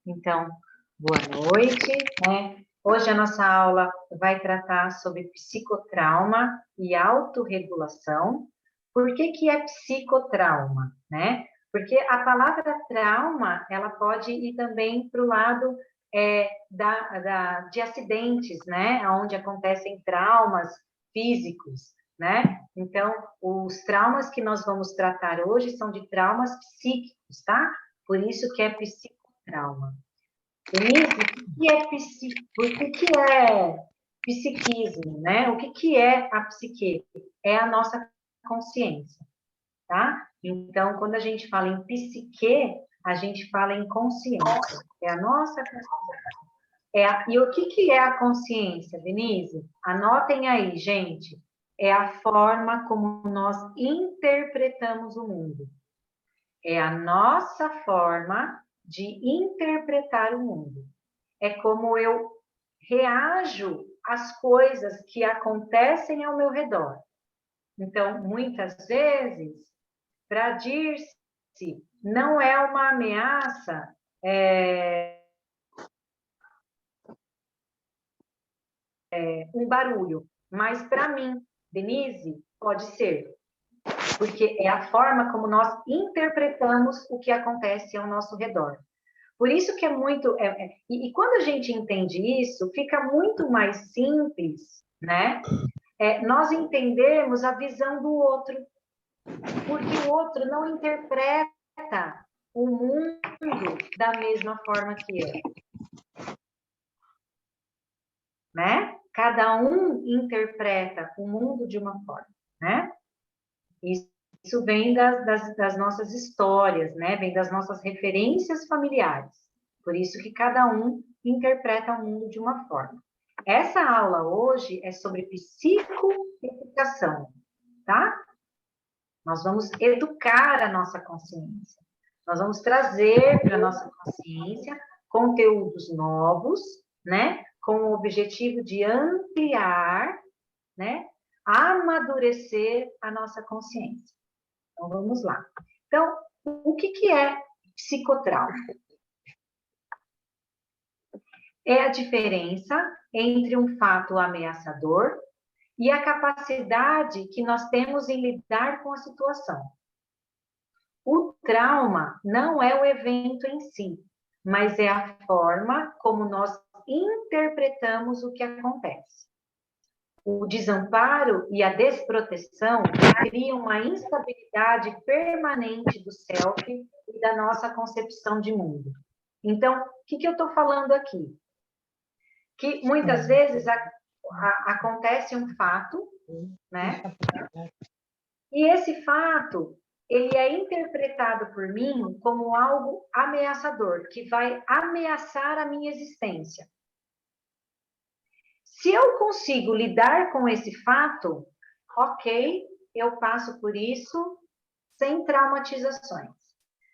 Então, boa noite, né? Hoje a nossa aula vai tratar sobre psicotrauma e autorregulação. Por que que é psicotrauma, né? Porque a palavra trauma, ela pode ir também para o lado de acidentes, né? Onde acontecem traumas físicos, né? Então, os traumas que nós vamos tratar hoje são de traumas psíquicos, tá? Por isso que é psicotrauma. Denise, o que é psiquismo, né? O que é a psique? É a nossa consciência, tá? Então, quando a gente fala em psique, a gente fala em consciência. É a nossa consciência. E o que é a consciência, Denise? Anotem aí, gente. É a forma como nós interpretamos o mundo. É a nossa forma de interpretar o mundo. É como eu reajo às coisas que acontecem ao meu redor. Então, muitas vezes, para dir-se, não é uma ameaça, um barulho, mas para mim, Denise, pode ser, porque é a forma como nós interpretamos o que acontece ao nosso redor. Por isso que é muito... e quando a gente entende isso, fica muito mais simples, né? Nós entendemos a visão do outro, porque o outro não interpreta o mundo da mesma forma que eu, né? Cada um interpreta o mundo de uma forma, né? Isso vem das nossas histórias, né? Vem das nossas referências familiares. Por isso que cada um interpreta o mundo de uma forma. Essa aula hoje é sobre psicoeducação, tá? Nós vamos educar a nossa consciência. Nós vamos trazer para a nossa consciência conteúdos novos, né? Com o objetivo de ampliar, né? Amadurecer a nossa consciência. Então, vamos lá. Então, o que é psicotrauma? É a diferença entre um fato ameaçador e a capacidade que nós temos em lidar com a situação. O trauma não é o evento em si, mas é a forma como nós interpretamos o que acontece. O desamparo e a desproteção criam uma instabilidade permanente do self e da nossa concepção de mundo. Então, o que eu estou falando aqui? Que muitas vezes acontece um fato, né? E esse fato, ele é interpretado por mim como algo ameaçador, que vai ameaçar a minha existência. Se eu consigo lidar com esse fato, ok, eu passo por isso sem traumatizações.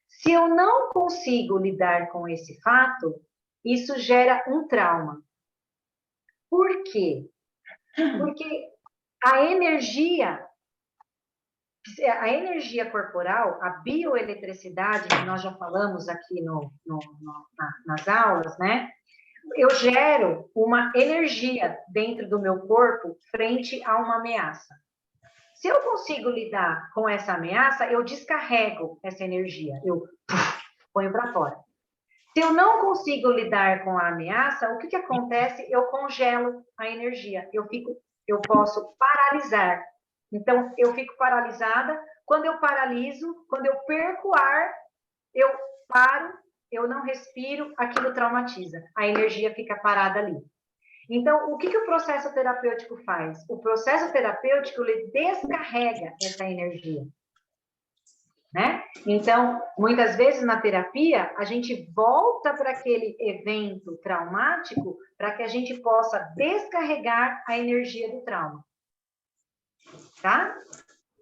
Se eu não consigo lidar com esse fato, isso gera um trauma. Por quê? Porque a energia corporal, a bioeletricidade, que nós já falamos aqui nas aulas, né? Eu gero uma energia dentro do meu corpo frente a uma ameaça. Se eu consigo lidar com essa ameaça, eu descarrego essa energia, eu ponho para fora. Se eu não consigo lidar com a ameaça, o que acontece? Eu congelo a energia, eu posso paralisar. Então, eu fico paralisada. Quando eu paraliso, quando eu perco ar, eu paro, eu não respiro, aquilo traumatiza. A energia fica parada ali. Então, o que o processo terapêutico faz? O processo terapêutico, ele descarrega essa energia, né? Então, muitas vezes na terapia, a gente volta para aquele evento traumático para que a gente possa descarregar a energia do trauma, tá?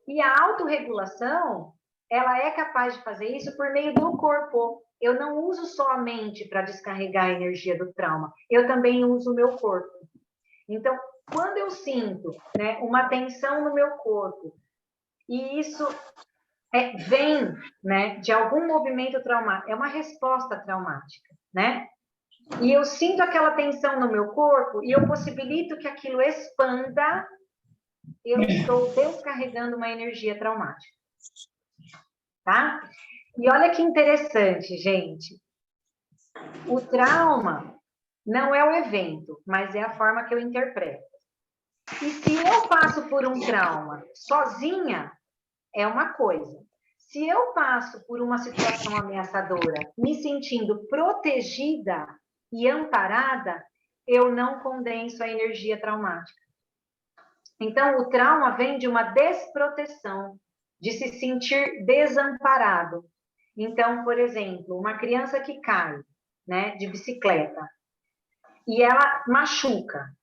E a autorregulação, ela é capaz de fazer isso por meio do corpo. Eu não uso só a mente para descarregar a energia do trauma, eu também uso o meu corpo. Então, quando eu sinto, né, uma tensão no meu corpo, e isso vem, né, de algum movimento traumático, é uma resposta traumática. né? E eu sinto aquela tensão no meu corpo e eu possibilito que aquilo expanda, eu estou descarregando uma energia traumática, tá? E olha que interessante, gente. O trauma não é o evento, mas é a forma que eu interpreto. E se eu passo por um trauma sozinha, é uma coisa. Se eu passo por uma situação ameaçadora, me sentindo protegida e amparada, eu não condenso a energia traumática. Então, o trauma vem de uma desproteção, de se sentir desamparado. Então, por exemplo, uma criança que cai, né, de bicicleta, e ela machuca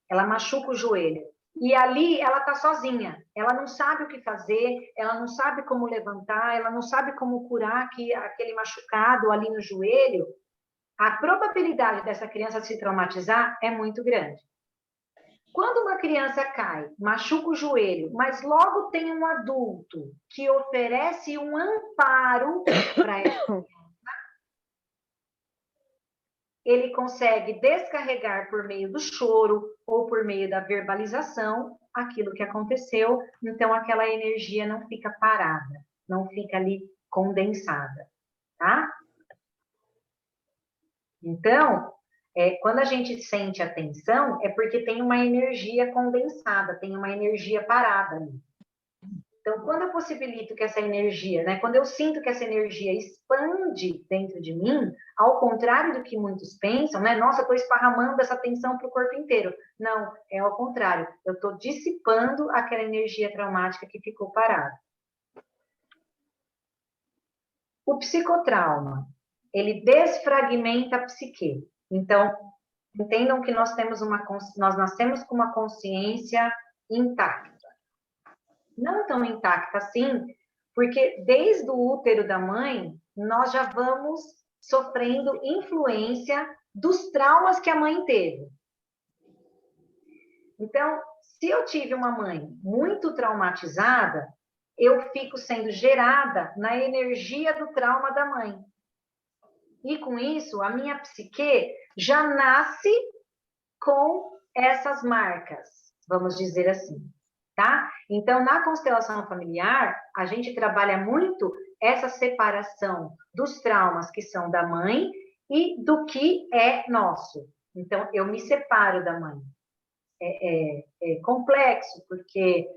o joelho. E ali ela está sozinha, ela não sabe o que fazer, ela não sabe como levantar, ela não sabe como curar aquele machucado ali no joelho. A probabilidade dessa criança se traumatizar é muito grande. Quando uma criança cai, machuca o joelho, mas logo tem um adulto que oferece um amparo para ela, ele consegue descarregar por meio do choro ou por meio da verbalização aquilo que aconteceu, então aquela energia não fica parada, não fica ali condensada, tá? Então, quando a gente sente a tensão, é porque tem uma energia condensada, tem uma energia parada ali. Então, quando eu possibilito que essa energia, né, quando eu sinto que essa energia expande dentro de mim, ao contrário do que muitos pensam, né, nossa, eu estou esparramando essa tensão para o corpo inteiro. Não, é ao contrário, eu estou dissipando aquela energia traumática que ficou parada. O psicotrauma, ele desfragmenta a psique. Então, entendam que nós nascemos com uma consciência intacta. Não tão intacta assim, porque desde o útero da mãe, nós já vamos sofrendo influência dos traumas que a mãe teve. Então, se eu tive uma mãe muito traumatizada, eu fico sendo gerada na energia do trauma da mãe. E com isso, a minha psique já nasce com essas marcas, vamos dizer assim. Tá? Então, na constelação familiar, a gente trabalha muito essa separação dos traumas que são da mãe e do que é nosso. Então, eu me separo da mãe. É complexo, porque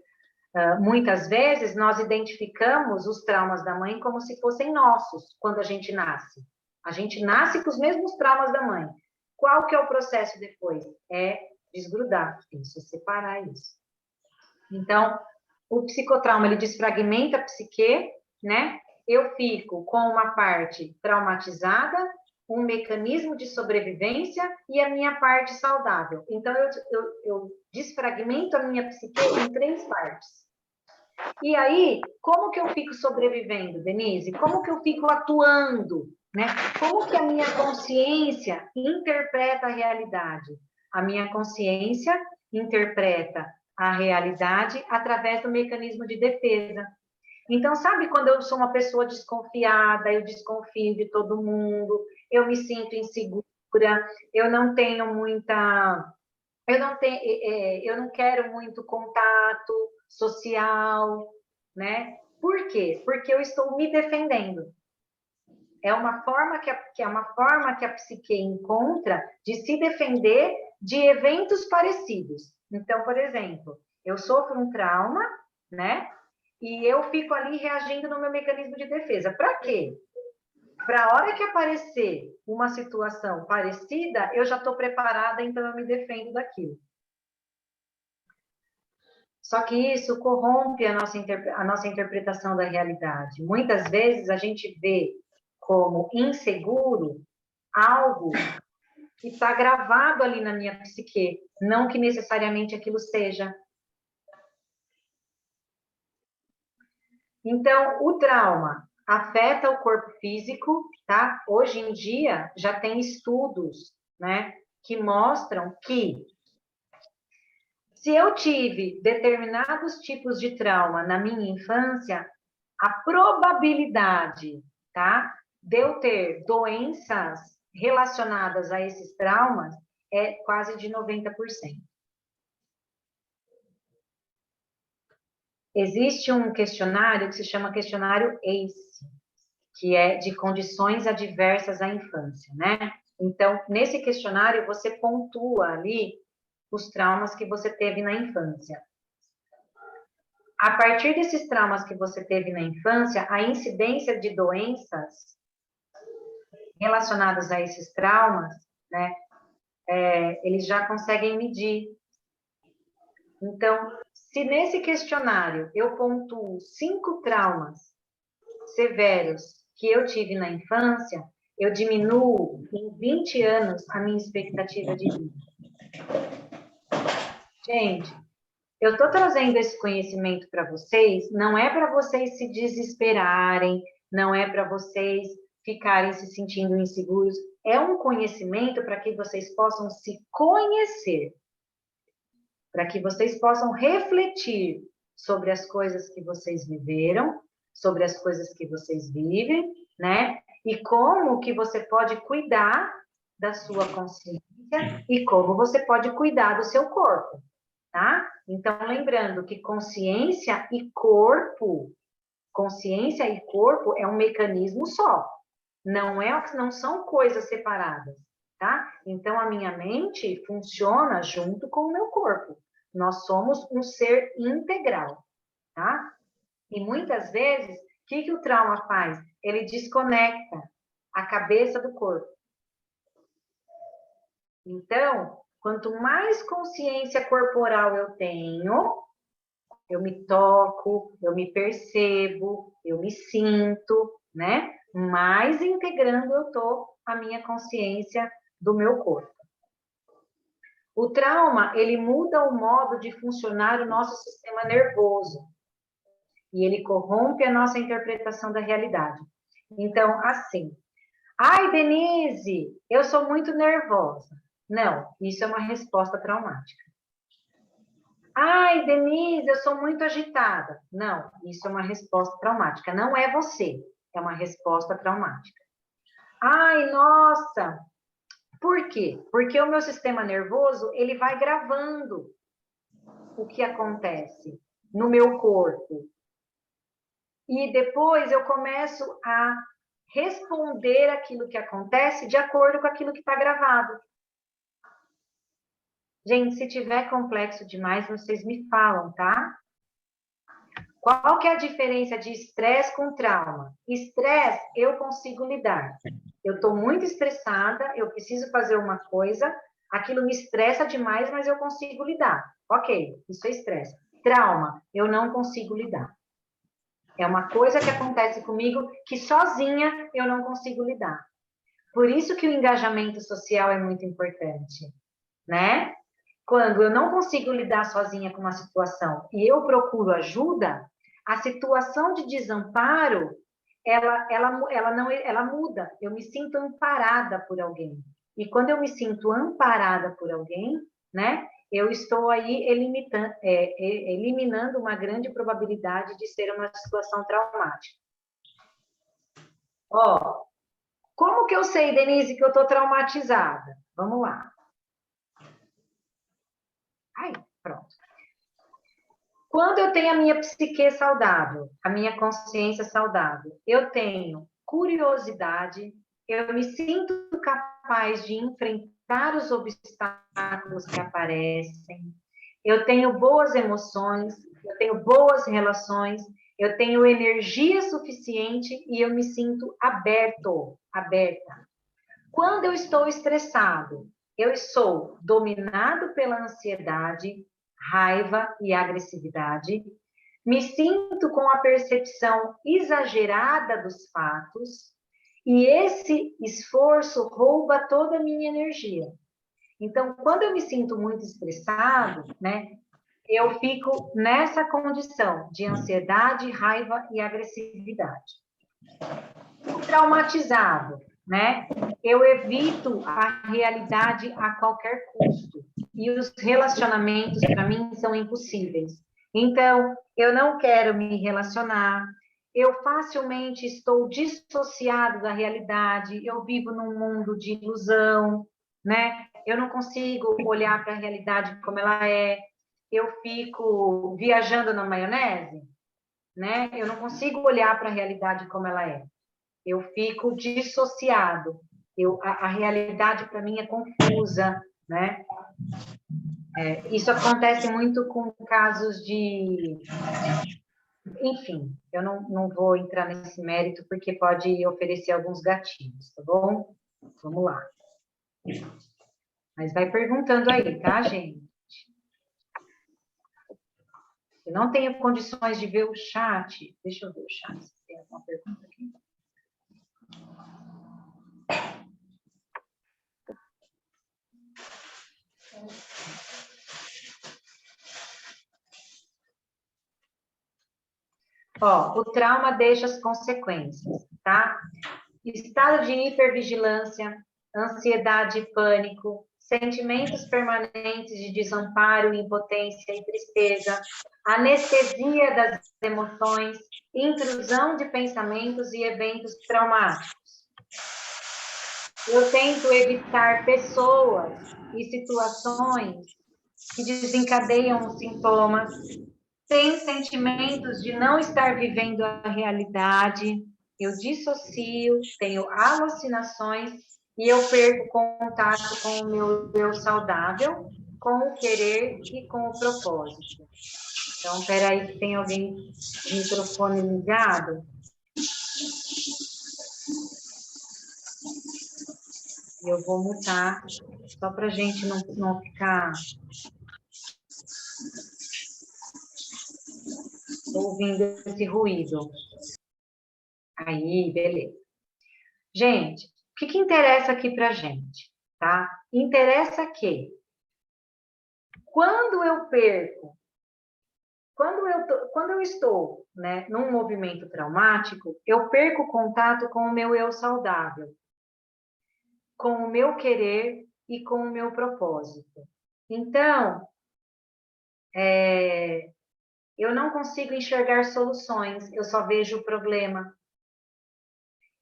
muitas vezes nós identificamos os traumas da mãe como se fossem nossos quando a gente nasce. A gente nasce com os mesmos traumas da mãe. Qual que é o processo depois? É desgrudar isso, separar isso. Então, o psicotrauma, ele desfragmenta a psique, né? Eu fico com uma parte traumatizada, um mecanismo de sobrevivência e a minha parte saudável. Então, eu desfragmento a minha psique em 3 partes. E aí, como que eu fico sobrevivendo, Denise? Como que eu fico atuando, né? Como que a minha consciência interpreta a realidade? A minha consciência interpreta a realidade através do mecanismo de defesa. Então, sabe quando eu sou uma pessoa desconfiada, eu desconfio de todo mundo, eu me sinto insegura, eu não tenho muita... eu não quero muito contato social, né? Por quê? Porque eu estou me defendendo. É uma forma que a psique encontra de se defender de eventos parecidos. Então, por exemplo, eu sofro um trauma, né? E eu fico ali reagindo no meu mecanismo de defesa. Para quê? Para a hora que aparecer uma situação parecida, eu já estou preparada, então eu me defendo daquilo. Só que isso corrompe a nossa interpretação da realidade. Muitas vezes a gente vê como inseguro algo que está gravado ali na minha psique, não que necessariamente aquilo seja. Então, o trauma afeta o corpo físico, tá? Hoje em dia já tem estudos, né, que mostram que se eu tive determinados tipos de trauma na minha infância, a probabilidade, tá, de eu ter doenças relacionadas a esses traumas é quase de 90%. Existe um questionário que se chama questionário ACE, que é de condições adversas à infância, né? Então, nesse questionário, você pontua ali os traumas que você teve na infância. A partir desses traumas que você teve na infância, a incidência de doenças relacionadas a esses traumas, né, eles já conseguem medir. Então, se nesse questionário eu pontuo 5 traumas severos que eu tive na infância, eu diminuo em 20 anos a minha expectativa de vida. Gente, eu estou trazendo esse conhecimento para vocês, não é para vocês se desesperarem, não é para vocês ficarem se sentindo inseguros, é um conhecimento para que vocês possam se conhecer, para que vocês possam refletir sobre as coisas que vocês viveram, sobre as coisas que vocês vivem, né? E como que você pode cuidar da sua consciência e como você pode cuidar do seu corpo, tá? Então, lembrando que consciência e corpo é um mecanismo só. Não são coisas separadas, tá? Então, a minha mente funciona junto com o meu corpo. Nós somos um ser integral, tá? E muitas vezes, o que o trauma faz? Ele desconecta a cabeça do corpo. Então, quanto mais consciência corporal eu tenho, eu me toco, eu me percebo, eu me sinto, né? Mais integrando eu tô a minha consciência do meu corpo. O trauma, ele muda o modo de funcionar o nosso sistema nervoso. E ele corrompe a nossa interpretação da realidade. Então, assim, ai, Denise, eu sou muito nervosa. Não, isso é uma resposta traumática. Ai, Denise, eu sou muito agitada. Não, isso é uma resposta traumática. Não é você, é uma resposta traumática. Ai, nossa, por quê? Porque o meu sistema nervoso, ele vai gravando o que acontece no meu corpo. E depois eu começo a responder aquilo que acontece de acordo com aquilo que está gravado. Gente, se tiver complexo demais, vocês me falam, tá? Qual que é a diferença de estresse com trauma? Estresse, eu consigo lidar. Eu estou muito estressada, eu preciso fazer uma coisa, aquilo me estressa demais, mas eu consigo lidar. Ok, isso é estresse. Trauma, eu não consigo lidar. É uma coisa que acontece comigo que sozinha eu não consigo lidar. Por isso que o engajamento social é muito importante, né? Quando eu não consigo lidar sozinha com uma situação e eu procuro ajuda, a situação de desamparo, ela muda. Eu me sinto amparada por alguém. E quando eu me sinto amparada por alguém, né, eu estou aí eliminando uma grande probabilidade de ser uma situação traumática. Ó, como que eu sei, Denise, que eu estou traumatizada? Vamos lá. Aí, pronto. Quando eu tenho a minha psique saudável, a minha consciência saudável, eu tenho curiosidade, eu me sinto capaz de enfrentar os obstáculos que aparecem, eu tenho boas emoções, eu tenho boas relações, eu tenho energia suficiente e eu me sinto aberta. Quando eu estou estressado, eu sou dominado pela ansiedade, raiva e agressividade, me sinto com a percepção exagerada dos fatos e esse esforço rouba toda a minha energia. Então, quando eu me sinto muito estressado, né, eu fico nessa condição de ansiedade, raiva e agressividade. O traumatizado, né? Eu evito a realidade a qualquer custo. E os relacionamentos, para mim, são impossíveis. Então, eu não quero me relacionar, eu facilmente estou dissociado da realidade, eu vivo num mundo de ilusão, né? Eu não consigo olhar para a realidade como ela é, eu fico viajando na maionese, né? Eu não consigo olhar para a realidade como ela é, eu fico dissociado, a realidade para mim é confusa, né? Isso acontece muito com casos de... Enfim, eu não vou entrar nesse mérito, porque pode oferecer alguns gatilhos, tá bom? Vamos lá. Mas vai perguntando aí, tá, gente? Eu não tenho condições de ver o chat. Deixa eu ver o chat, se tem alguma pergunta aqui. Ó, o trauma deixa as consequências, tá? Estado de hipervigilância, ansiedade e pânico, sentimentos permanentes de desamparo, impotência e tristeza, anestesia das emoções, intrusão de pensamentos e eventos traumáticos. Eu tento evitar pessoas e situações que desencadeiam os sintomas, tenho sentimentos de não estar vivendo a realidade, eu dissocio, tenho alucinações e eu perco contato com o meu eu saudável, com o querer e com o propósito. Então, peraí que tem alguém de microfone ligado. Eu vou mutar, só para a gente não ficar ouvindo esse ruído. Aí, beleza. Gente, o que interessa aqui para a gente, tá? Interessa que quando eu perco, quando eu estou, né, num movimento traumático, eu perco contato com o meu eu saudável, com o meu querer e com o meu propósito. Então, eu não consigo enxergar soluções, eu só vejo o problema.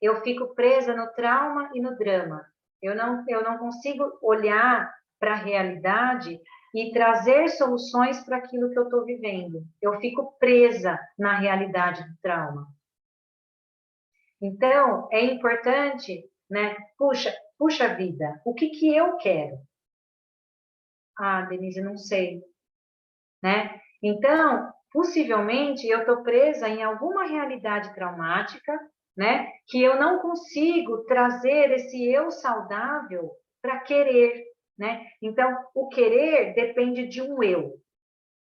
Eu fico presa no trauma e no drama. Eu não consigo olhar para a realidade e trazer soluções para aquilo que eu estou vivendo. Eu fico presa na realidade do trauma. Então, é importante, né? Puxa vida, o que eu quero? Ah, Denise, não sei, né? Então, possivelmente, eu estou presa em alguma realidade traumática, né? Que eu não consigo trazer esse eu saudável para querer, né? Então, o querer depende de um eu,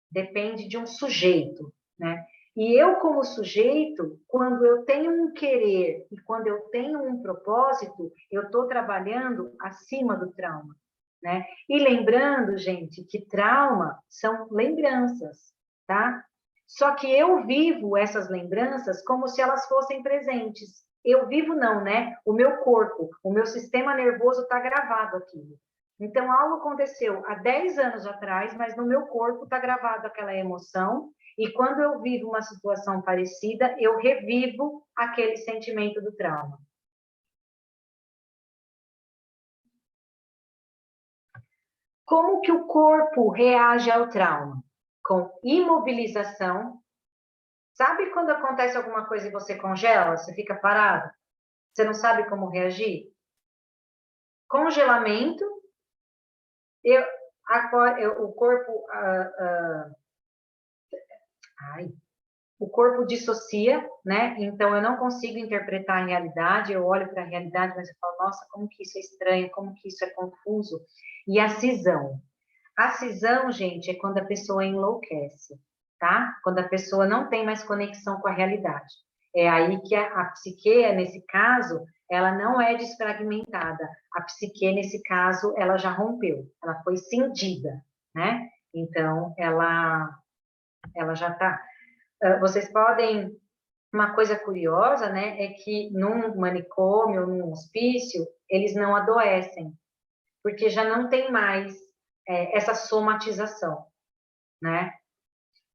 depende de um sujeito, né? E eu, como sujeito, quando eu tenho um querer e quando eu tenho um propósito, eu estou trabalhando acima do trauma, né? E lembrando, gente, que trauma são lembranças, tá? Só que eu vivo essas lembranças como se elas fossem presentes. Eu vivo não, né? O meu corpo, o meu sistema nervoso está gravado aqui. Então, algo aconteceu há 10 anos atrás, mas no meu corpo está gravado aquela emoção, e quando eu vivo uma situação parecida, eu revivo aquele sentimento do trauma. Como que o corpo reage ao trauma? Com imobilização. Sabe quando acontece alguma coisa e você congela, você fica parado? Você não sabe como reagir? Congelamento. O corpo... o corpo dissocia, né? Então, eu não consigo interpretar a realidade, eu olho para a realidade, mas eu falo, nossa, como que isso é estranho, como que isso é confuso. E a cisão. A cisão, gente, é quando a pessoa enlouquece, tá? Quando a pessoa não tem mais conexão com a realidade. É aí que a psique, nesse caso, ela não é desfragmentada. A psique, nesse caso, ela já rompeu, ela foi cindida, né? Então, ela já está... Vocês podem... Uma coisa curiosa, né, é que num manicômio, num hospício, eles não adoecem, porque já não tem mais essa somatização, né?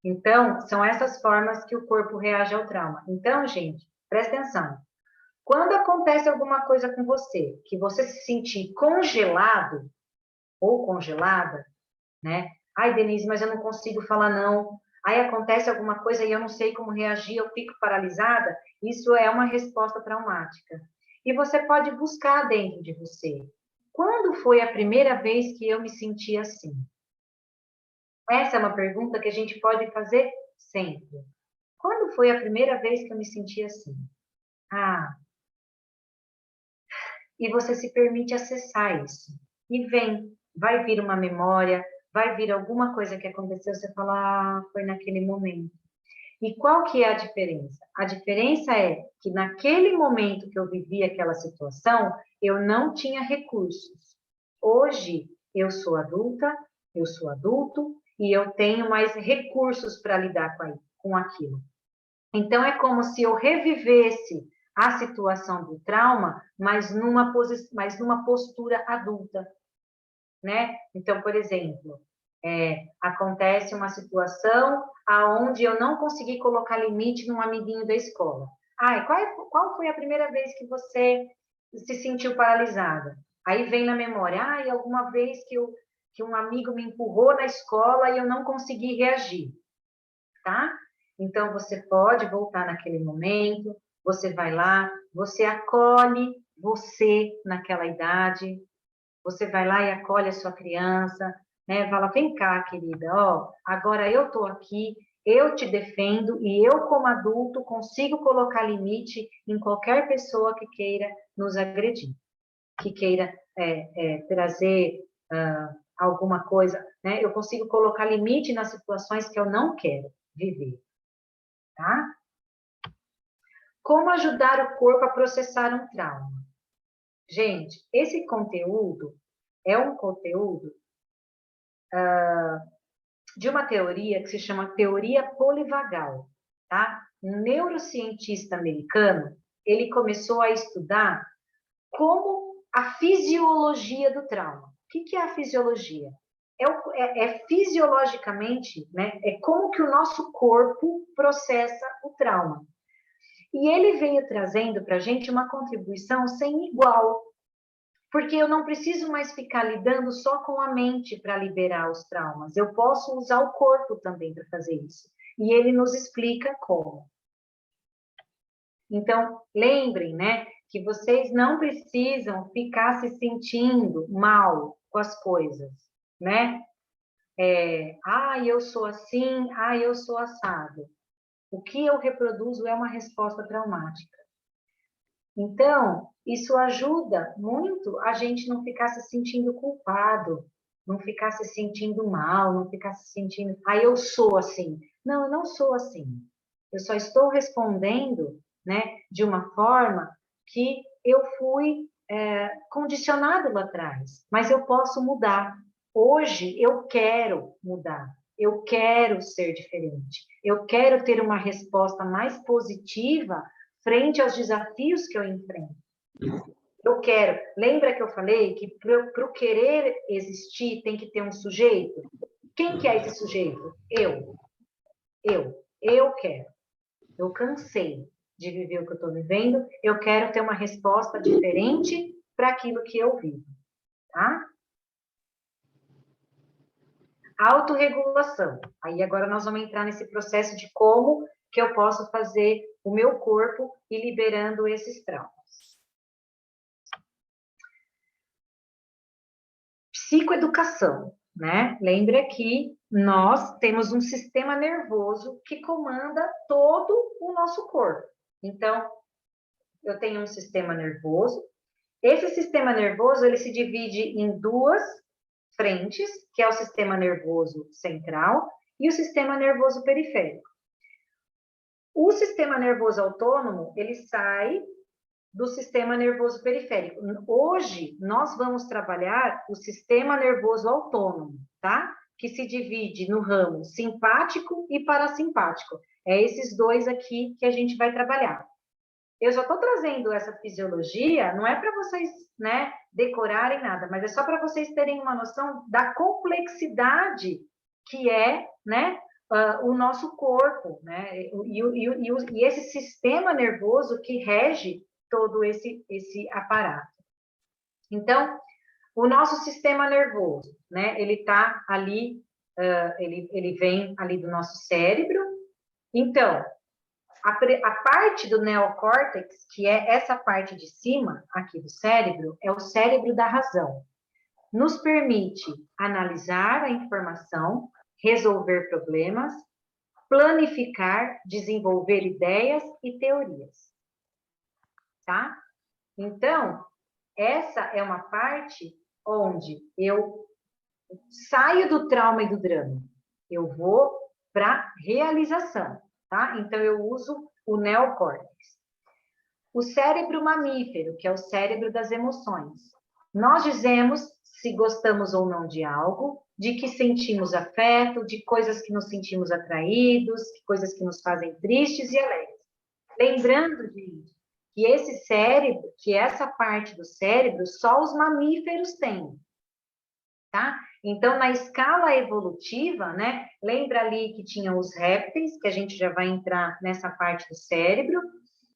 Então, são essas formas que o corpo reage ao trauma. Então, gente, presta atenção. Quando acontece alguma coisa com você, que você se sentir congelado ou congelada, né? Ai, Denise, mas eu não consigo falar não. Aí acontece alguma coisa e eu não sei como reagir, eu fico paralisada. Isso é uma resposta traumática. E você pode buscar dentro de você. Quando foi a primeira vez que eu me senti assim? Essa é uma pergunta que a gente pode fazer sempre. Quando foi a primeira vez que eu me senti assim? Ah, e você se permite acessar isso. E vai vir uma memória, vai vir alguma coisa que aconteceu, você fala, ah, foi naquele momento. E qual que é a diferença? A diferença é que naquele momento que eu vivi aquela situação, eu não tinha recursos. Hoje, eu sou adulta, eu sou adulto, e eu tenho mais recursos para lidar com aquilo. Então, é como se eu revivesse a situação do trauma, mas numa postura adulta, né? Então, por exemplo, acontece uma situação aonde eu não consegui colocar limite num amiguinho da escola. Ai, qual foi a primeira vez que você se sentiu paralisada? Aí vem na memória, alguma vez que um amigo me empurrou na escola e eu não consegui reagir, tá? Então, você pode voltar naquele momento, você vai lá, você acolhe você naquela idade, você vai lá e acolhe a sua criança, né? Fala, vem cá, querida, ó, agora eu tô aqui, eu te defendo e eu, como adulto, consigo colocar limite em qualquer pessoa que queira nos agredir, que queira trazer alguma coisa, né? Eu consigo colocar limite nas situações que eu não quero viver, tá? Como ajudar o corpo a processar um trauma? Gente, esse conteúdo é um conteúdo de uma teoria que se chama teoria polivagal, tá? Um neurocientista americano, ele começou a estudar como a fisiologia do trauma. O que é a fisiologia? Fisiologicamente, né? É como que o nosso corpo processa o trauma. E ele veio trazendo para a gente uma contribuição sem igual, porque eu não preciso mais ficar lidando só com a mente para liberar os traumas. Eu posso usar o corpo também para fazer isso. E ele nos explica como. Então, lembrem, né, que vocês não precisam ficar se sentindo mal com as coisas, né? Eu sou assim, eu sou assado. O que eu reproduzo é uma resposta traumática. Então, isso ajuda muito a gente não ficar se sentindo culpado, não ficar se sentindo mal, não ficar se sentindo, eu sou assim. Não, eu não sou assim. Eu só estou respondendo, né, de uma forma que eu fui condicionado lá atrás, mas eu posso mudar. Hoje eu quero mudar. Eu quero ser diferente. Eu quero ter uma resposta mais positiva frente aos desafios que eu enfrento. Eu quero. Lembra que eu falei que para o querer existir tem que ter um sujeito? Quem que é esse sujeito? Eu. Eu quero. Eu cansei de viver o que eu estou vivendo. Eu quero ter uma resposta diferente para aquilo que eu vivo. Tá? Autorregulação. Aí agora nós vamos entrar nesse processo de como que eu posso fazer o meu corpo ir liberando esses traumas. Psicoeducação, né? Lembra que nós temos um sistema nervoso que comanda todo o nosso corpo. Então, eu tenho um sistema nervoso. Esse sistema nervoso, ele se divide em duas frentes, que é o sistema nervoso central e o sistema nervoso periférico. O sistema nervoso autônomo, ele sai do sistema nervoso periférico. Hoje, nós vamos trabalhar o sistema nervoso autônomo, tá? Que se divide no ramo simpático e parasimpático. É esses dois aqui que a gente vai trabalhar. Eu já estou trazendo essa fisiologia, não é para vocês, né, decorarem nada, mas é só para vocês terem uma noção da complexidade que é, né, o nosso corpo, né? E esse sistema nervoso que rege todo esse aparato. Então, o nosso sistema nervoso, né? Ele está ali, ele vem ali do nosso cérebro. Então, a parte do neocórtex, que é essa parte de cima aqui do cérebro, é o cérebro da razão. Nos permite analisar a informação, resolver problemas, planificar, desenvolver ideias e teorias. Tá? Então, essa é uma parte onde eu saio do trauma e do drama. Eu vou para realização, tá? Então, eu uso o neocórtex. O cérebro mamífero, que é o cérebro das emoções. Nós dizemos se gostamos ou não de algo, de que sentimos afeto, de coisas que nos sentimos atraídos, coisas que nos fazem tristes e alegres. Lembrando, gente, que esse cérebro, que essa parte do cérebro, só os mamíferos têm, tá? Então, na escala evolutiva, né? Lembra ali que tinha os répteis, que a gente já vai entrar nessa parte do cérebro,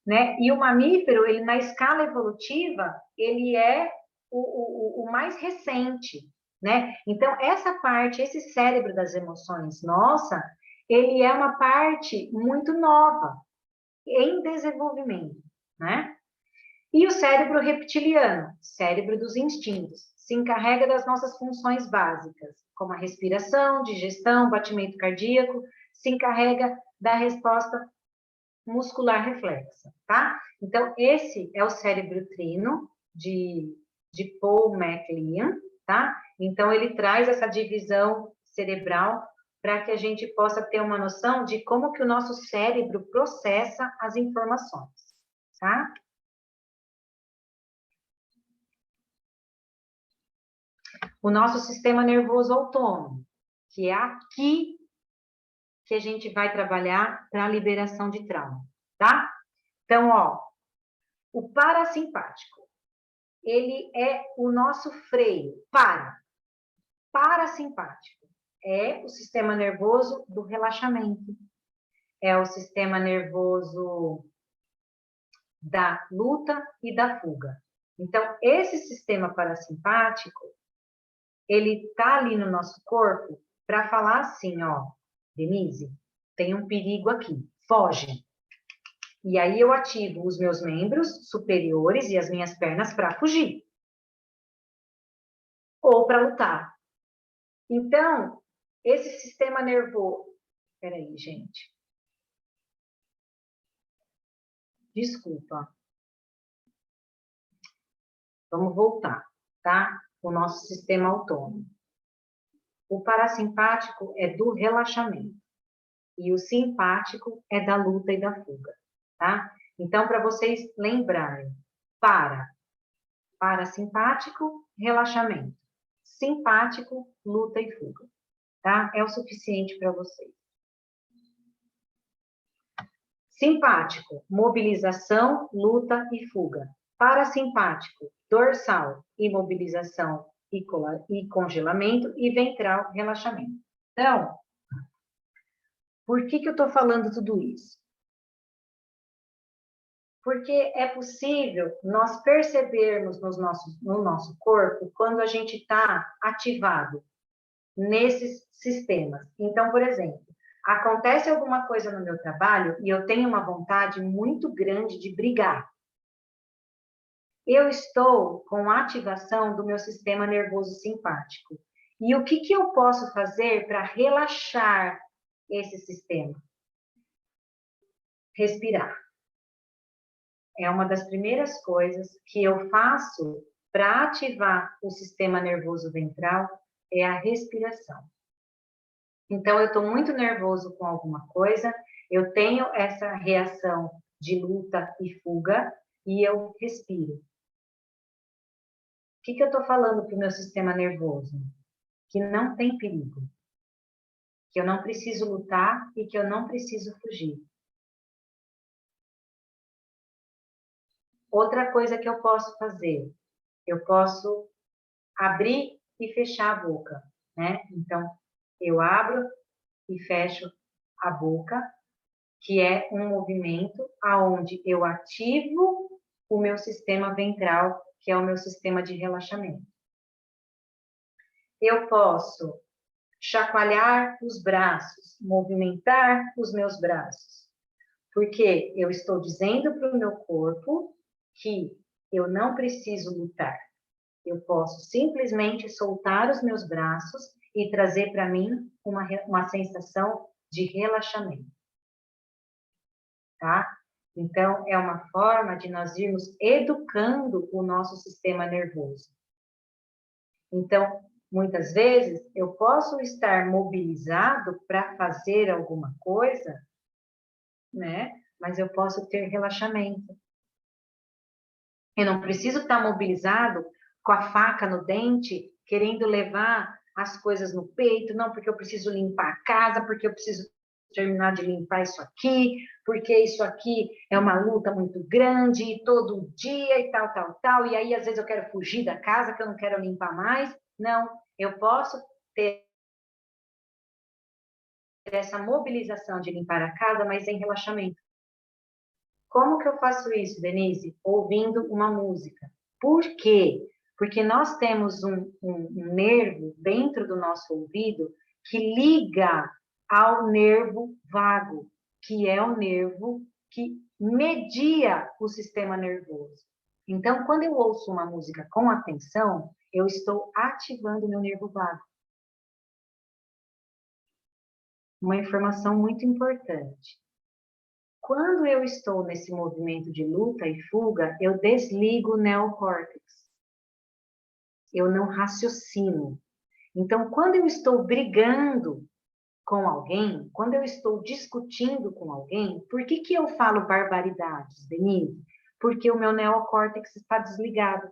né? E o mamífero, ele na escala evolutiva, ele é o mais recente, né? Então, essa parte, esse cérebro das emoções nossa, ele é uma parte muito nova, em desenvolvimento, né? E o cérebro reptiliano, cérebro dos instintos, se encarrega das nossas funções básicas, como a respiração, digestão, batimento cardíaco, se encarrega da resposta muscular reflexa, tá? Então, esse é o cérebro trino de Paul MacLean, tá? Então, ele traz essa divisão cerebral para que a gente possa ter uma noção de como que o nosso cérebro processa as informações, tá? O nosso sistema nervoso autônomo, que é aqui que a gente vai trabalhar para a liberação de trauma, tá? Então, ó, o parasimpático, ele é o nosso freio, parasimpático, é o sistema nervoso do relaxamento, é o sistema nervoso da luta e da fuga. Então, esse sistema parasimpático, ele tá ali no nosso corpo para falar assim, ó, Denise, tem um perigo aqui, foge. E aí eu ativo os meus membros superiores e as minhas pernas para fugir. Ou para lutar. Então, esse sistema nervoso... Peraí, gente. Desculpa. Vamos voltar, tá? O nosso sistema autônomo. O parasimpático é do relaxamento. E o simpático é da luta e da fuga, tá? Então, para vocês lembrarem, parasimpático, relaxamento. Simpático, luta e fuga, tá? É o suficiente para vocês. Simpático, mobilização, luta e fuga. Parasimpático, dorsal, imobilização e congelamento. E ventral, relaxamento. Então, por que eu estou falando tudo isso? Porque é possível nós percebermos no nosso corpo quando a gente está ativado nesses sistemas. Então, por exemplo, acontece alguma coisa no meu trabalho e eu tenho uma vontade muito grande de brigar. Eu estou com a ativação do meu sistema nervoso simpático. E o que eu posso fazer para relaxar esse sistema? Respirar. É uma das primeiras coisas que eu faço para ativar o sistema nervoso ventral, é a respiração. Então, eu estou muito nervoso com alguma coisa, eu tenho essa reação de luta e fuga, e eu respiro. O que eu estou falando para o meu sistema nervoso? Que não tem perigo, que eu não preciso lutar e que eu não preciso fugir. Outra coisa que eu posso fazer, eu posso abrir e fechar a boca, né? Então, eu abro e fecho a boca, que é um movimento aonde eu ativo o meu sistema ventral, que é o meu sistema de relaxamento. Eu posso chacoalhar os braços, movimentar os meus braços, porque eu estou dizendo para o meu corpo que eu não preciso lutar. Eu posso simplesmente soltar os meus braços e trazer para mim uma sensação de relaxamento. Tá? Então, é uma forma de nós irmos educando o nosso sistema nervoso. Então, muitas vezes, eu posso estar mobilizado para fazer alguma coisa, né? Mas eu posso ter relaxamento. Eu não preciso estar mobilizado com a faca no dente, querendo levar as coisas no peito, não, porque eu preciso limpar a casa, porque eu preciso terminar de limpar isso aqui, porque isso aqui é uma luta muito grande, e todo dia e tal, tal, tal, e aí às vezes eu quero fugir da casa, que eu não quero limpar mais. Não, eu posso ter essa mobilização de limpar a casa, mas em relaxamento. Como que eu faço isso, Denise? Ouvindo uma música. Por quê? Porque nós temos um nervo dentro do nosso ouvido que liga ao nervo vago, que é o nervo que media o sistema nervoso. Então, quando eu ouço uma música com atenção, eu estou ativando o meu nervo vago. Uma informação muito importante. Quando eu estou nesse movimento de luta e fuga, eu desligo o neocórtex. Eu não raciocino. Então, quando eu estou brigando com alguém, quando eu estou discutindo com alguém, por que eu falo barbaridades, Denise? Porque o meu neocórtex está desligado.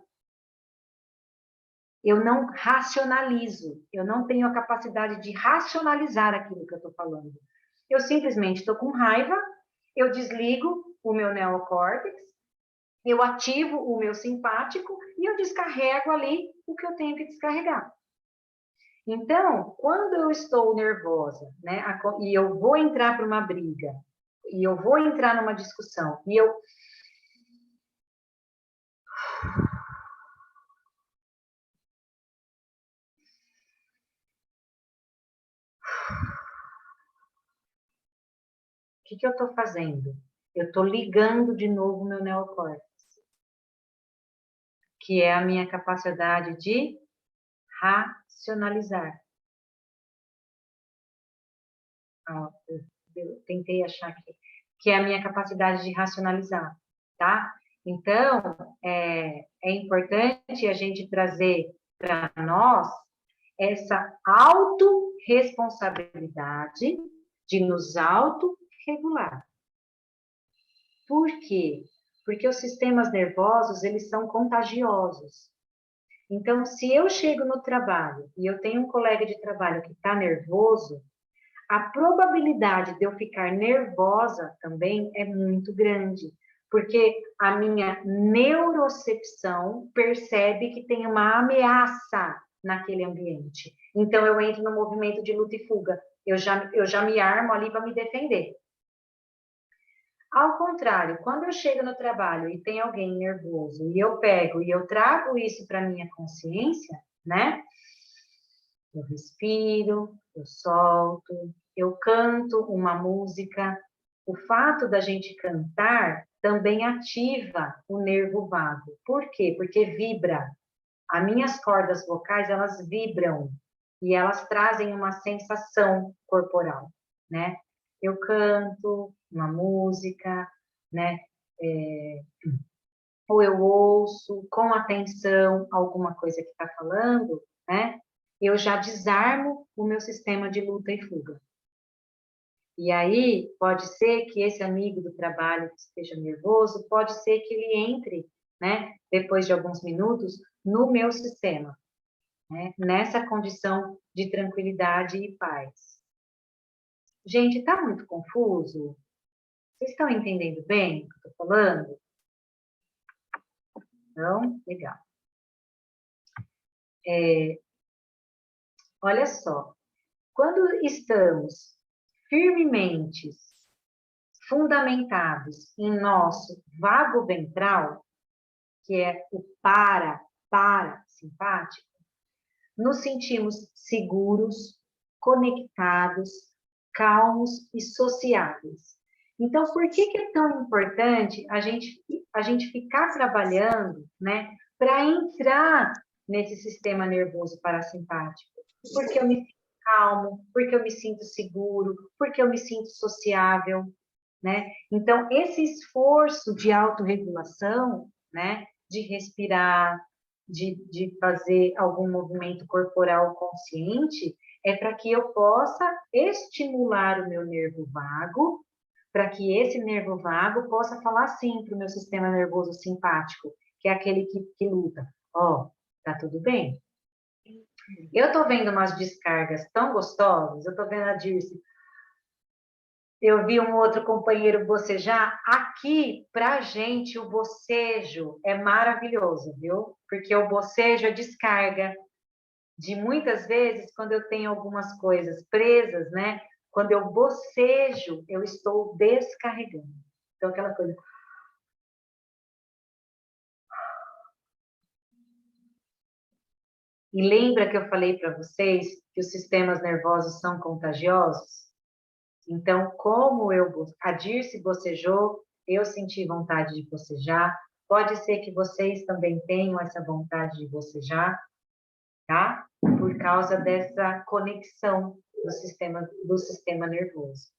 Eu não racionalizo, eu não tenho a capacidade de racionalizar aquilo que eu estou falando. Eu simplesmente estou com raiva, eu desligo o meu neocórtex, eu ativo o meu simpático e eu descarrego ali o que eu tenho que descarregar. Então, quando eu estou nervosa, né, e eu vou entrar para uma briga, e eu vou entrar numa discussão, e eu o que eu estou fazendo? Eu estou ligando de novo o meu neocórtex, que é a minha capacidade de racionalizar. Eu tentei achar aqui, que é a minha capacidade de racionalizar, tá? Então, é importante a gente trazer para nós essa autorresponsabilidade de nos autorregular. Por quê? Porque os sistemas nervosos, eles são contagiosos. Então, se eu chego no trabalho e eu tenho um colega de trabalho que está nervoso, a probabilidade de eu ficar nervosa também é muito grande, porque a minha neurocepção percebe que tem uma ameaça naquele ambiente. Então, eu entro no movimento de luta e fuga. Eu já me armo ali para me defender. Ao contrário, quando eu chego no trabalho e tem alguém nervoso e eu pego e eu trago isso para minha consciência, né? Eu respiro, eu solto, eu canto uma música. O fato da gente cantar também ativa o nervo vago. Por quê? Porque vibra. As minhas cordas vocais, elas vibram e elas trazem uma sensação corporal, né? Eu canto uma música, né? Ou eu ouço com atenção alguma coisa que está falando, né? Eu já desarmo o meu sistema de luta e fuga. E aí, pode ser que esse amigo do trabalho que esteja nervoso, pode ser que ele entre, né, depois de alguns minutos, no meu sistema, né, nessa condição de tranquilidade e paz. Gente, tá muito confuso? Vocês estão entendendo bem o que eu tô falando? Então, legal. Olha só, quando estamos firmemente fundamentados em nosso vago ventral, que é o parasimpático, nos sentimos seguros, conectados, calmos e sociáveis. Então, por que é tão importante a gente ficar trabalhando, né, para entrar nesse sistema nervoso parasimpático? Porque eu me sinto calmo, porque eu me sinto seguro, porque eu me sinto sociável, né? Então, esse esforço de autorregulação, né, de respirar, de fazer algum movimento corporal consciente, é para que eu possa estimular o meu nervo vago, para que esse nervo vago possa falar sim para o meu sistema nervoso simpático, que é aquele que luta. Ó, tá tudo bem? Eu estou vendo umas descargas tão gostosas, eu estou vendo a Dirce. Eu vi um outro companheiro bocejar. Aqui, pra gente, o bocejo é maravilhoso, viu? Porque o bocejo é descarga de muitas vezes, quando eu tenho algumas coisas presas, né? Quando eu bocejo, eu estou descarregando. Então, aquela coisa. E lembra que eu falei para vocês que os sistemas nervosos são contagiosos? Então, como a Dirce bocejou, eu senti vontade de bocejar. Pode ser que vocês também tenham essa vontade de bocejar, tá? Por causa dessa conexão do sistema nervoso.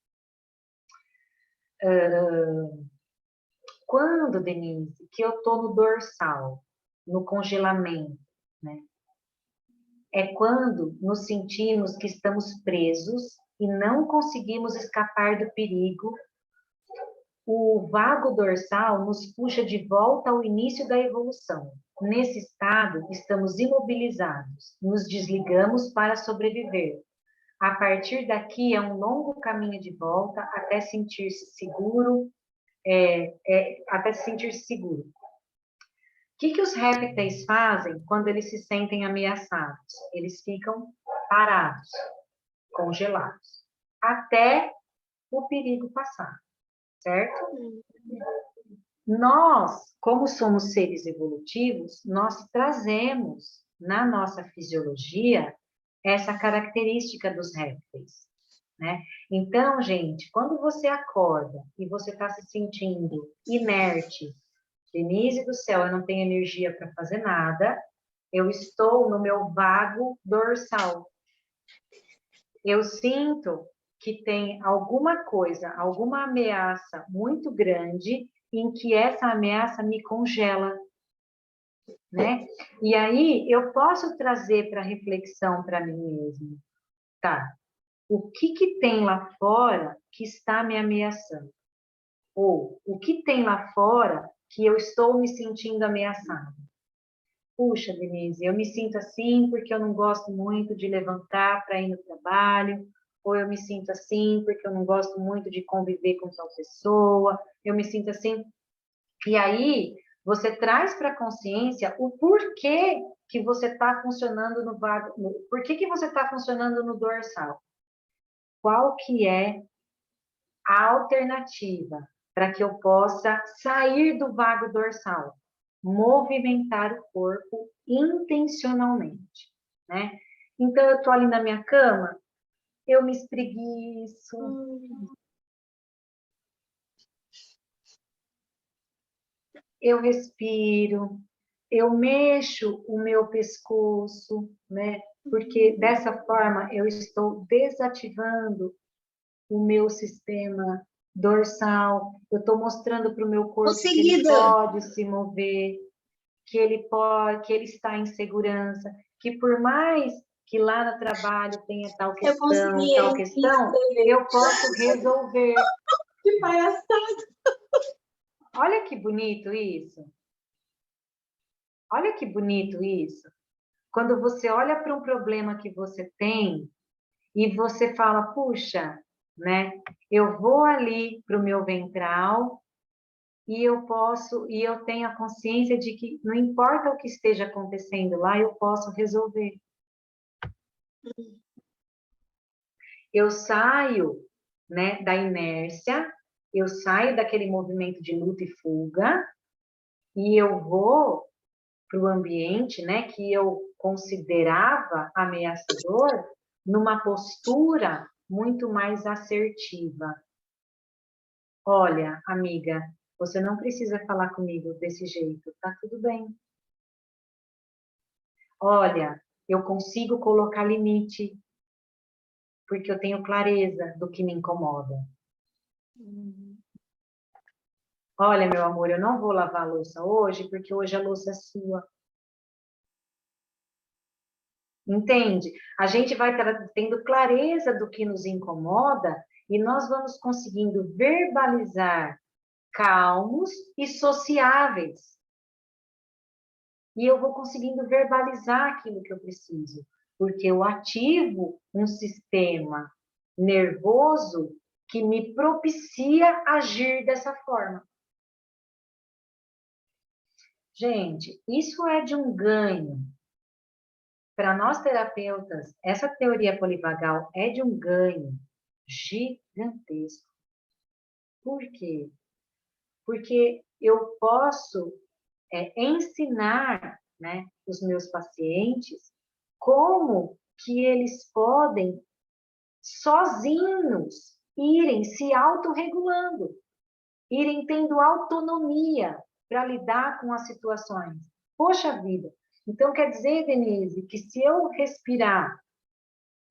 Quando, Denise, que eu estou no dorsal, no congelamento, né? É quando nos sentimos que estamos presos e não conseguimos escapar do perigo. O vago dorsal nos puxa de volta ao início da evolução. Nesse estado, estamos imobilizados, nos desligamos para sobreviver. A partir daqui é um longo caminho de volta até sentir-se seguro, até se sentir seguro. O que os répteis fazem quando eles se sentem ameaçados? Eles ficam parados, congelados, até o perigo passar, certo? Nós, como somos seres evolutivos, nós trazemos na nossa fisiologia essa característica dos répteis, né? Então, gente, quando você acorda e você está se sentindo inerte, Denise do céu, eu não tenho energia para fazer nada, eu estou no meu vago dorsal. Eu sinto que tem alguma coisa, alguma ameaça muito grande em que essa ameaça me congela, né? E aí eu posso trazer para reflexão para mim mesmo, tá? O que tem lá fora que está me ameaçando? Ou o que tem lá fora que eu estou me sentindo ameaçado? Puxa, Denise, eu me sinto assim porque eu não gosto muito de levantar para ir no trabalho, ou eu me sinto assim porque eu não gosto muito de conviver com tal pessoa, eu me sinto assim. E aí, você traz para a consciência o porquê que você está funcionando no vago, por que você está funcionando no dorsal? Qual que é a alternativa para que eu possa sair do vago dorsal? Movimentar o corpo intencionalmente, né? Então, eu estou ali na minha cama, eu me espreguiço, eu respiro, eu mexo o meu pescoço, né? Porque dessa forma eu estou desativando o meu sistema dorsal, eu estou mostrando para o meu corpo que ele pode se mover, que ele pode, que ele está em segurança, que por mais que lá no trabalho tenha tal questão, eu posso resolver. Que palhaçada! Olha que bonito isso. Olha que bonito isso. Quando você olha para um problema que você tem e você fala, puxa, né? Eu vou ali para o meu ventral e eu tenho a consciência de que não importa o que esteja acontecendo lá, eu posso resolver. Eu saio né, da inércia, eu saio daquele movimento de luta e fuga e eu vou para o ambiente, né, que eu considerava ameaçador, numa postura muito mais assertiva. Olha, amiga, você não precisa falar comigo desse jeito, tá tudo bem. Olha, eu consigo colocar limite, porque eu tenho clareza do que me incomoda. Olha, meu amor, eu não vou lavar a louça hoje, porque hoje a louça é sua. Entende? A gente vai tendo clareza do que nos incomoda e nós vamos conseguindo verbalizar calmos e sociáveis. E eu vou conseguindo verbalizar aquilo que eu preciso, porque eu ativo um sistema nervoso que me propicia agir dessa forma. Gente, isso é de um ganho. Para nós terapeutas, essa teoria polivagal é de um ganho gigantesco. Por quê? Porque eu posso ensinar, né, os meus pacientes como que eles podem sozinhos irem se autorregulando, irem tendo autonomia para lidar com as situações. Poxa vida! Então quer dizer, Denise, que se eu respirar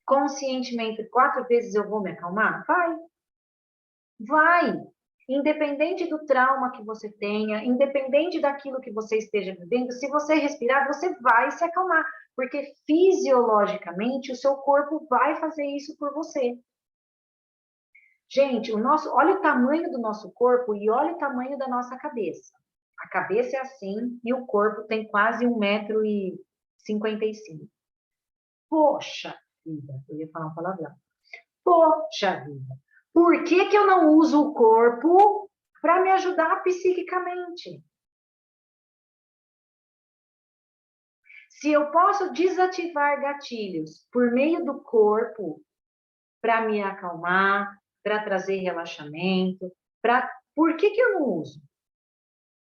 conscientemente 4 vezes eu vou me acalmar? Vai! Vai! Independente do trauma que você tenha, independente daquilo que você esteja vivendo, se você respirar, você vai se acalmar, porque fisiologicamente o seu corpo vai fazer isso por você. Gente, olha o tamanho do nosso corpo e olha o tamanho da nossa cabeça. A cabeça é assim e o corpo tem quase 1,55 m. Poxa vida, eu ia falar uma palavrão. Poxa vida, por que que eu não uso o corpo para me ajudar psiquicamente? Se eu posso desativar gatilhos por meio do corpo para me acalmar, para trazer relaxamento, por que que eu não uso?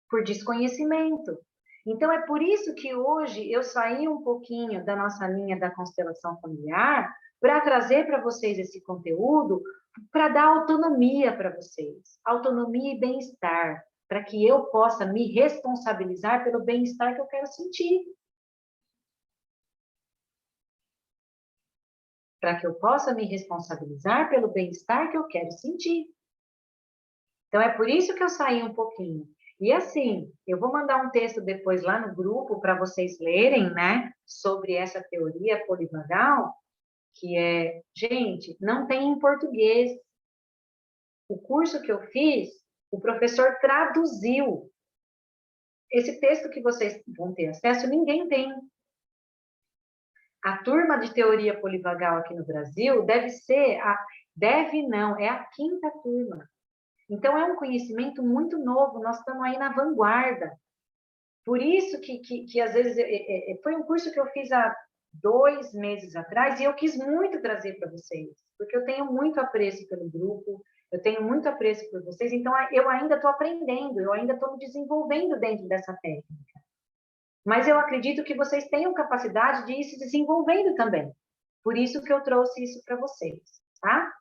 Por desconhecimento. Então, é por isso que hoje eu saí um pouquinho da nossa linha da constelação familiar para trazer para vocês esse conteúdo, para dar autonomia para vocês, autonomia e bem-estar, para que eu possa me responsabilizar pelo bem-estar que eu quero sentir. Para que eu possa me responsabilizar pelo bem-estar que eu quero sentir. Então, é por isso que eu saí um pouquinho. E assim, eu vou mandar um texto depois lá no grupo para vocês lerem, né, sobre essa teoria polivagal, que é, gente, não tem em português. O curso que eu fiz, o professor traduziu. Esse texto que vocês vão ter acesso, ninguém tem. A turma de teoria polivagal aqui no Brasil é a quinta turma. Então, é um conhecimento muito novo, nós estamos aí na vanguarda. Por isso que às vezes, foi um curso que eu fiz há 2 meses atrás e eu quis muito trazer para vocês, porque eu tenho muito apreço pelo grupo, eu tenho muito apreço por vocês, então eu ainda estou aprendendo, eu ainda estou me desenvolvendo dentro dessa técnica. Mas eu acredito que vocês tenham capacidade de ir se desenvolvendo também. Por isso que eu trouxe isso para vocês, tá?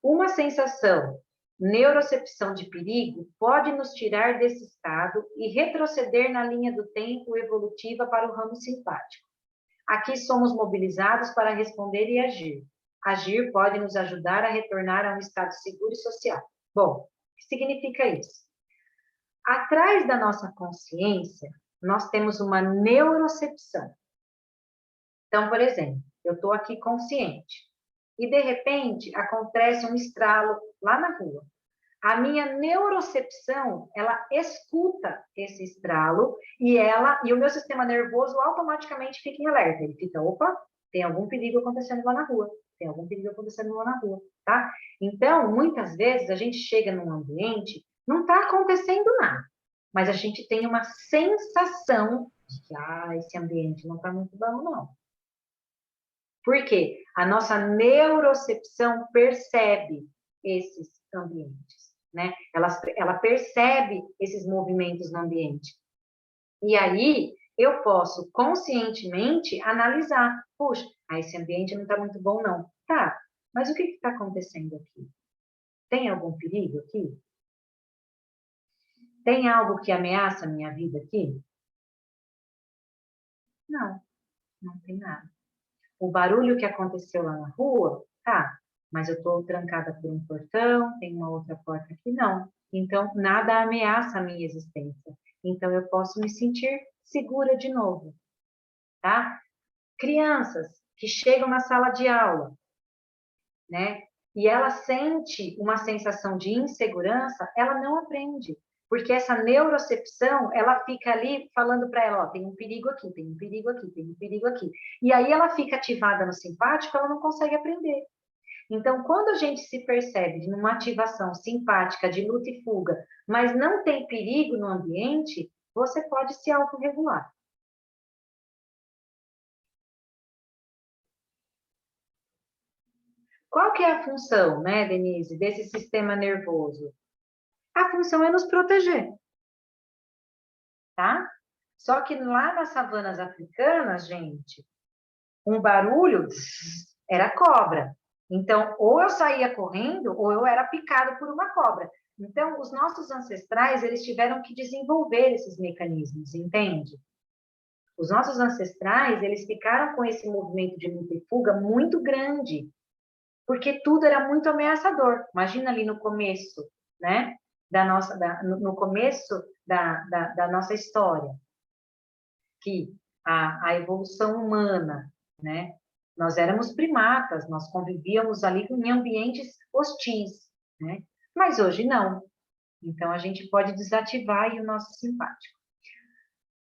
Uma sensação, neurocepção de perigo, pode nos tirar desse estado e retroceder na linha do tempo evolutiva para o ramo simpático. Aqui somos mobilizados para responder e agir. Agir pode nos ajudar a retornar a um estado seguro e social. Bom, o que significa isso? Atrás da nossa consciência, nós temos uma neurocepção. Então, por exemplo, eu estou aqui consciente e, de repente, acontece um estralo lá na rua. A minha neurocepção, ela escuta esse estralo e o meu sistema nervoso automaticamente fica em alerta. Ele fica, opa, tem algum perigo acontecendo lá na rua. Tem algum perigo acontecendo lá na rua, tá? Então, muitas vezes, a gente chega num ambiente, não está acontecendo nada, mas a gente tem uma sensação de que, esse ambiente não está muito bom, não. Por quê? A nossa neurocepção percebe esses ambientes, né? Ela percebe esses movimentos no ambiente. E aí, eu posso conscientemente analisar. Puxa, esse ambiente não está muito bom, não. Tá, mas o que está acontecendo aqui? Tem algum perigo aqui? Tem algo que ameaça a minha vida aqui? Não, não tem nada. O barulho que aconteceu lá na rua, tá, mas eu estou trancada por um portão, tem uma outra porta aqui, não. Então, nada ameaça a minha existência. Então, eu posso me sentir segura de novo, tá? Crianças que chegam na sala de aula, né? E ela sente uma sensação de insegurança, ela não aprende. Porque essa neurocepção, ela fica ali falando para ela, ó, tem um perigo aqui, tem um perigo aqui, tem um perigo aqui. E aí ela fica ativada no simpático, ela não consegue aprender. Então, quando a gente se percebe numa ativação simpática de luta e fuga, mas não tem perigo no ambiente, você pode se autorregular. Qual que é a função, né, Denise, desse sistema nervoso? A função é nos proteger, tá? Só que lá nas savanas africanas, gente, um barulho era cobra. Então, ou eu saía correndo, ou eu era picado por uma cobra. Então, os nossos ancestrais, eles tiveram que desenvolver esses mecanismos, entende? Os nossos ancestrais, eles ficaram com esse movimento de luta e fuga muito grande, porque tudo era muito ameaçador. Imagina ali no começo, né? No começo da nossa história, que a evolução humana, né? Nós éramos primatas, nós convivíamos ali em ambientes hostis, né? Mas hoje não. Então, a gente pode desativar aí o nosso simpático.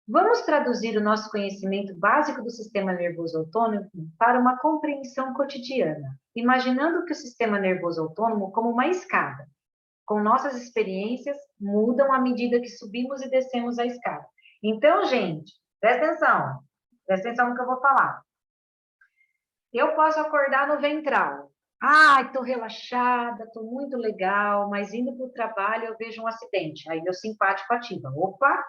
Vamos traduzir o nosso conhecimento básico do sistema nervoso autônomo para uma compreensão cotidiana, imaginando que o sistema nervoso autônomo como uma escada. Com nossas experiências, mudam à medida que subimos e descemos a escada. Então, gente, presta atenção no que eu vou falar. Eu posso acordar no ventral. Ai, estou relaxada, estou muito legal, mas indo para o trabalho eu vejo um acidente. Aí meu simpático ativa. Opa,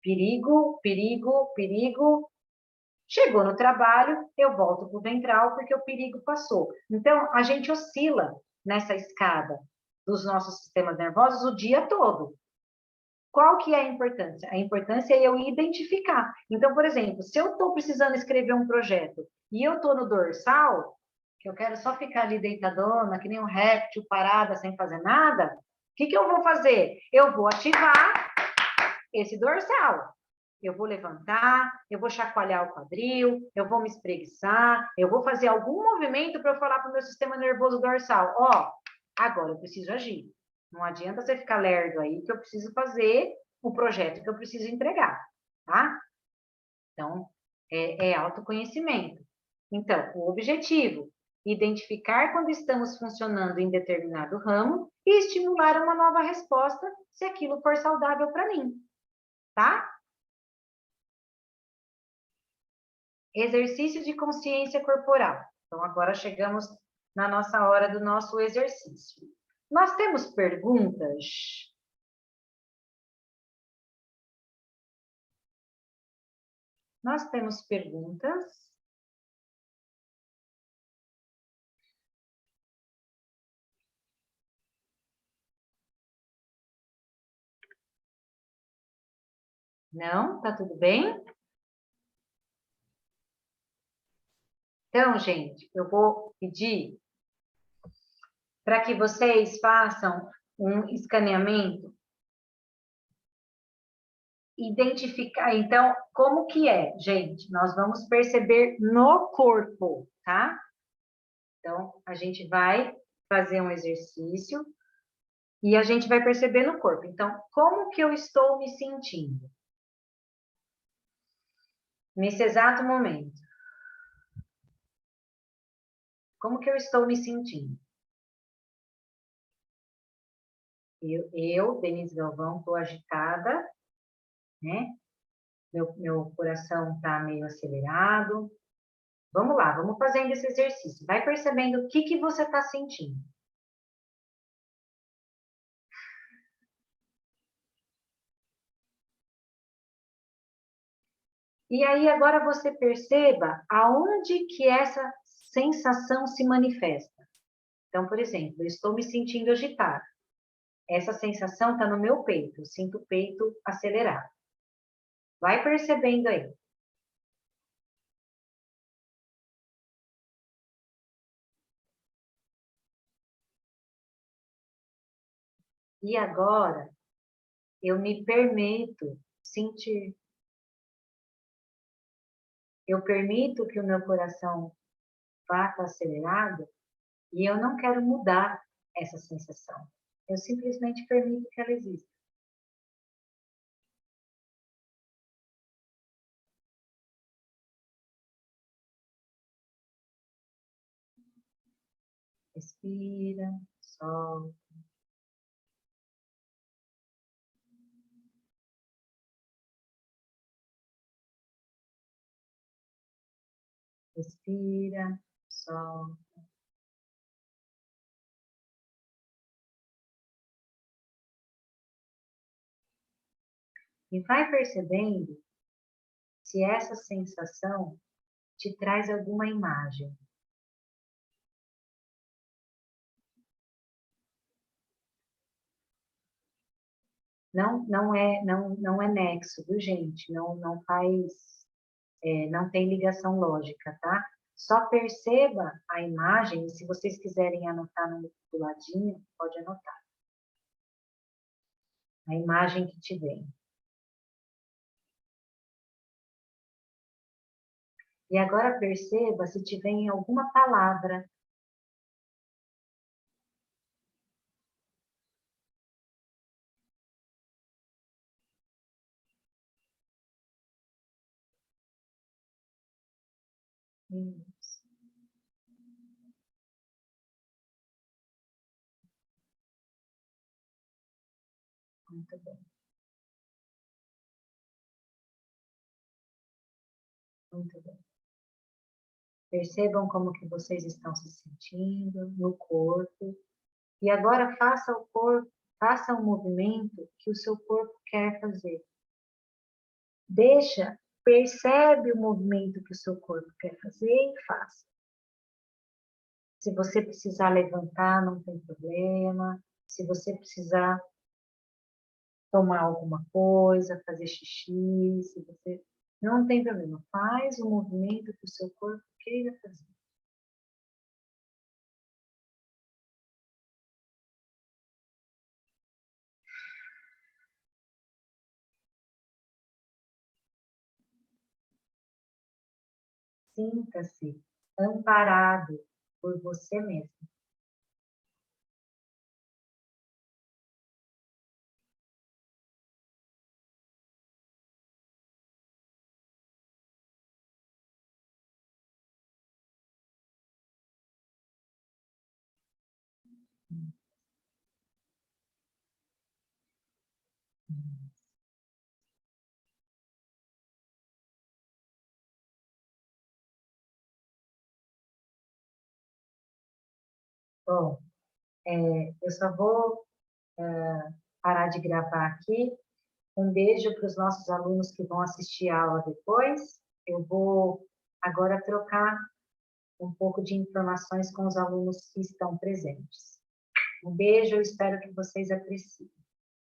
perigo, perigo, perigo. Chegou no trabalho, eu volto para o ventral porque o perigo passou. Então, a gente oscila nessa escada dos nossos sistemas nervosos o dia todo. Qual que é a importância? A importância é eu identificar. Então, por exemplo, se eu estou precisando escrever um projeto e eu estou no dorsal, que eu quero só ficar ali deitadona, que nem um réptil, parada, sem fazer nada, o que eu vou fazer? Eu vou ativar esse dorsal. Eu vou levantar, eu vou chacoalhar o quadril, eu vou me espreguiçar, eu vou fazer algum movimento para eu falar para o meu sistema nervoso dorsal, ó, agora eu preciso agir. Não adianta você ficar lerdo aí, que eu preciso fazer o projeto que eu preciso entregar, tá? Então, é autoconhecimento. Então, o objetivo, identificar quando estamos funcionando em determinado ramo e estimular uma nova resposta se aquilo for saudável para mim, tá? Exercício de consciência corporal. Então, agora chegamos na nossa hora do nosso exercício. Nós temos perguntas? Nós temos perguntas? Não? Tá tudo bem? Então, gente, eu vou pedir para que vocês façam um escaneamento, identificar, então, como que é, gente? Nós vamos perceber no corpo, tá? Então, a gente vai fazer um exercício e a gente vai perceber no corpo. Então, como que eu estou me sentindo? Nesse exato momento. Como que eu estou me sentindo? Denise Galvão, estou agitada, né? Meu coração está meio acelerado, Vamos lá, vamos fazendo esse exercício. Vai percebendo o que você está sentindo. E aí agora você perceba aonde que essa sensação se manifesta. Então, por exemplo, eu estou me sentindo agitada. Essa sensação está no meu peito, eu sinto o peito acelerado. Vai percebendo aí. E agora, eu me permito sentir. Eu permito que o meu coração vá acelerado e eu não quero mudar essa sensação. Eu simplesmente permito que ela exista. Respira, solta. Respira, solta. E vai percebendo se essa sensação te traz alguma imagem. Não é nexo, viu, gente? Não faz, não tem ligação lógica, tá? Só perceba a imagem, e se vocês quiserem anotar do ladinho, pode anotar. A imagem que te vem. E agora perceba se te vem alguma palavra. Isso. Muito bem. Muito bem. Percebam como que vocês estão se sentindo no corpo. E agora faça um movimento que o seu corpo quer fazer. Percebe o movimento que o seu corpo quer fazer e faça. Se você precisar levantar, não tem problema. Se você precisar tomar alguma coisa, fazer xixi, se você... Não tem problema. Faz o movimento que o seu corpo queira fazer. Sinta-se amparado por você mesmo. Bom, eu só vou parar de gravar aqui. Um beijo para os nossos alunos que vão assistir a aula depois. Eu vou agora trocar um pouco de informações com os alunos que estão presentes. Um beijo, eu espero que vocês apreciem.